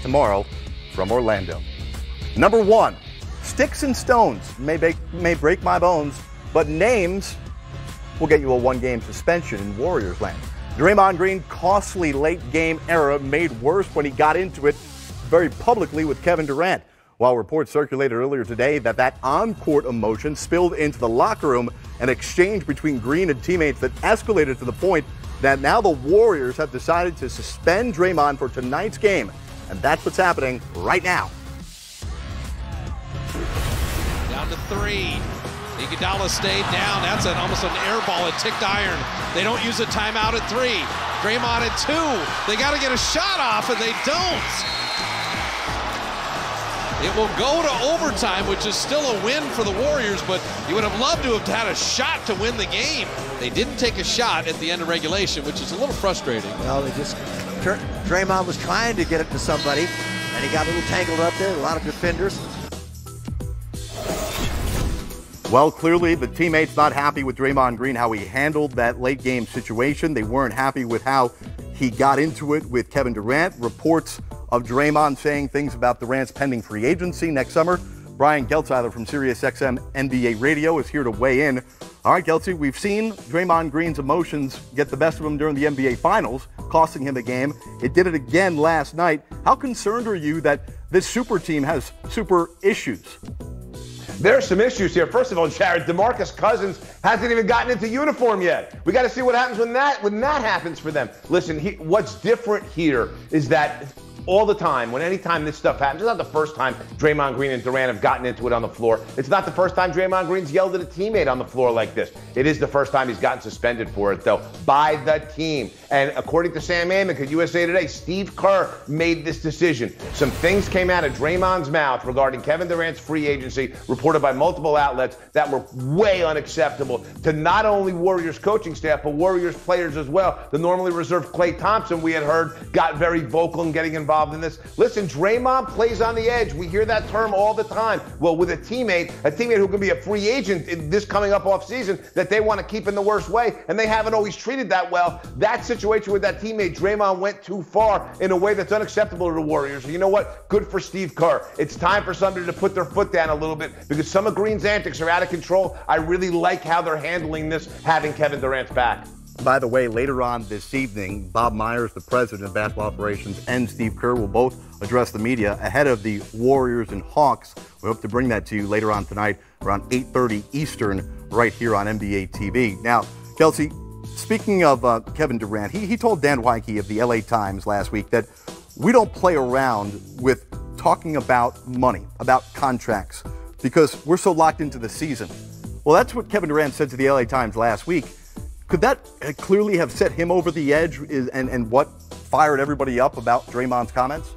tomorrow from Orlando. Number 1, sticks and stones may break my bones, but names will get you a 1-game suspension in Warriors land. Draymond Green's costly late-game error made worse when he got into it very publicly with Kevin Durant, while reports circulated earlier today that on-court emotion spilled into the locker room, an exchange between Green and teammates that escalated to the point that now the Warriors have decided to suspend Draymond for tonight's game. And that's what's happening right now. Down to 3. Iguodala stayed down. That's almost an air ball. It ticked iron. They don't use a timeout at 3. Draymond at 2. They got to get a shot off, and they don't. It will go to overtime, which is still a win for the Warriors, but you would have loved to have had a shot to win the game. They didn't take a shot at the end of regulation, which is a little frustrating. Well, Draymond was trying to get it to somebody, and he got a little tangled up there. A lot of defenders. Well, clearly the teammates not happy with Draymond Green, how he handled that late game situation. They weren't happy with how he got into it with Kevin Durant. Reports of Draymond saying things about Durant's pending free agency next summer. Brian Geltzeiler from SiriusXM NBA Radio is here to weigh in. All right, Geltzy, we've seen Draymond Green's emotions get the best of him during the NBA Finals, costing him a game. It did it again last night. How concerned are you that this super team has super issues? There are some issues here. First of all, Jared, DeMarcus Cousins hasn't even gotten into uniform yet. We got to see what happens when that happens for them. Listen, what's different here is that all the time, anytime this stuff happens, it's not the first time Draymond Green and Durant have gotten into it on the floor. It's not the first time Draymond Green's yelled at a teammate on the floor like this. It is the first time he's gotten suspended for it, though, by the team. And according to Sam Amick at USA Today, Steve Kerr made this decision. Some things came out of Draymond's mouth regarding Kevin Durant's free agency, reported by multiple outlets, that were way unacceptable to not only Warriors coaching staff, but Warriors players as well. The normally reserved Klay Thompson, we had heard, got very vocal in getting involved in this. Listen, Draymond plays on the edge. We hear that term all the time. Well, with a teammate who can be a free agent in this coming up off season that they want to keep in the worst way, and they haven't always treated that well. That situation with that teammate, Draymond went too far in a way that's unacceptable to the Warriors. You know what? Good for Steve Kerr. It's time for somebody to put their foot down a little bit because some of Green's antics are out of control. I really like how they're handling this, having Kevin Durant's back. By the way, later on this evening, Bob Myers, the president of basketball operations, and Steve Kerr will both address the media ahead of the Warriors and Hawks. We hope to bring that to you later on tonight around 8:30 Eastern right here on NBA TV. Now, Kelsey, speaking of Kevin Durant, he told Dan Weinke of the LA Times last week that we don't play around with talking about money, about contracts, because we're so locked into the season. Well, that's what Kevin Durant said to the LA Times last week. Could that clearly have set him over the edge and what fired everybody up about Draymond's comments?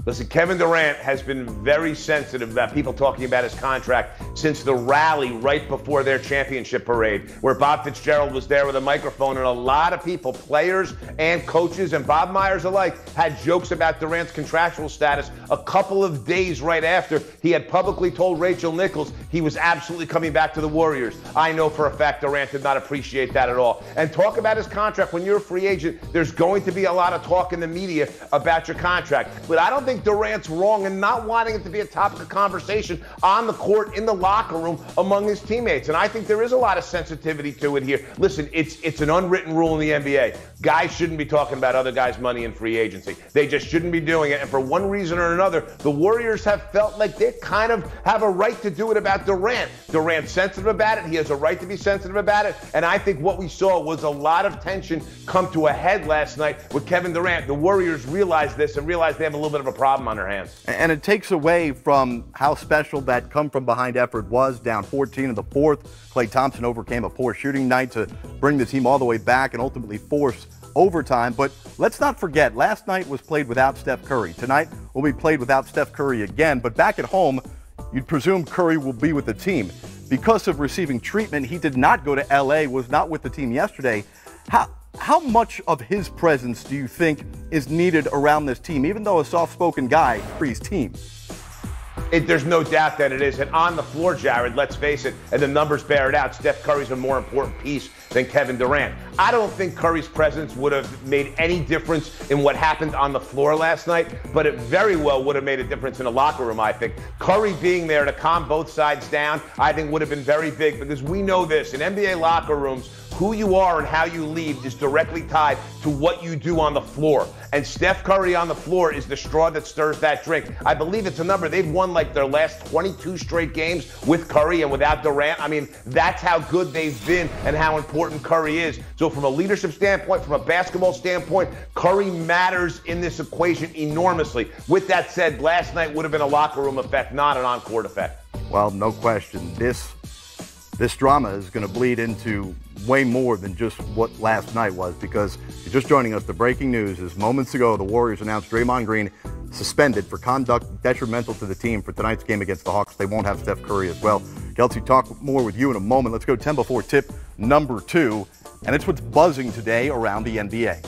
Listen, Kevin Durant has been very sensitive about people talking about his contract since the rally right before their championship parade, where Bob Fitzgerald was there with a microphone, and a lot of people, players and coaches and Bob Myers alike, had jokes about Durant's contractual status a couple of days right after he had publicly told Rachel Nichols he was absolutely coming back to the Warriors. I know for a fact Durant did not appreciate that at all. And talk about his contract. When you're a free agent, there's going to be a lot of talk in the media about your contract. But I don't think Durant's wrong in not wanting it to be a topic of conversation on the court, in the locker room, among his teammates. And I think there is a lot of sensitivity to it here. Listen, it's an unwritten rule in the NBA. Guys shouldn't be talking about other guys' money in free agency. They just shouldn't be doing it. And for one reason or another, the Warriors have felt like they kind of have a right to do it about Durant. Durant's sensitive about it. He has a right to be sensitive about it. And I think what we saw was a lot of tension come to a head last night with Kevin Durant. The Warriors realized this and realized they have a little bit of a problem on their hands. And it takes away from how special that come-from-behind effort was, down 14 in the fourth. Klay Thompson overcame a poor shooting night to bring the team all the way back and ultimately force overtime. But let's not forget, last night was played without Steph Curry. Tonight will be played without Steph Curry again. But back at home, you'd presume Curry will be with the team. Because of receiving treatment, he did not go to L.A., was not with the team yesterday. How much of his presence do you think is needed around this team, even though a soft-spoken guy for his team? There's no doubt that it is. And on the floor, Jared, let's face it, and the numbers bear it out, Steph Curry's a more important piece than Kevin Durant. I don't think Curry's presence would have made any difference in what happened on the floor last night, but it very well would have made a difference in the locker room, I think. Curry being there to calm both sides down, I think would have been very big, because we know this, in NBA locker rooms, who you are and how you lead is directly tied to what you do on the floor. And Steph Curry on the floor is the straw that stirs that drink. I believe it's a number. They've won like their last 22 straight games with Curry and without Durant. I mean, that's how good they've been and how important Curry is. So from a leadership standpoint, from a basketball standpoint, Curry matters in this equation enormously. With that said, last night would have been a locker room effect, not an on-court effect. Well, no question. This drama is going to bleed into way more than just what last night was, because if you're just joining us, the breaking news is moments ago the Warriors announced Draymond Green suspended for conduct detrimental to the team for tonight's game against the Hawks. They won't have Steph Curry as well. Kelsey, talk more with you in a moment. Let's go 10 before tip number 2, and it's what's buzzing today around the NBA.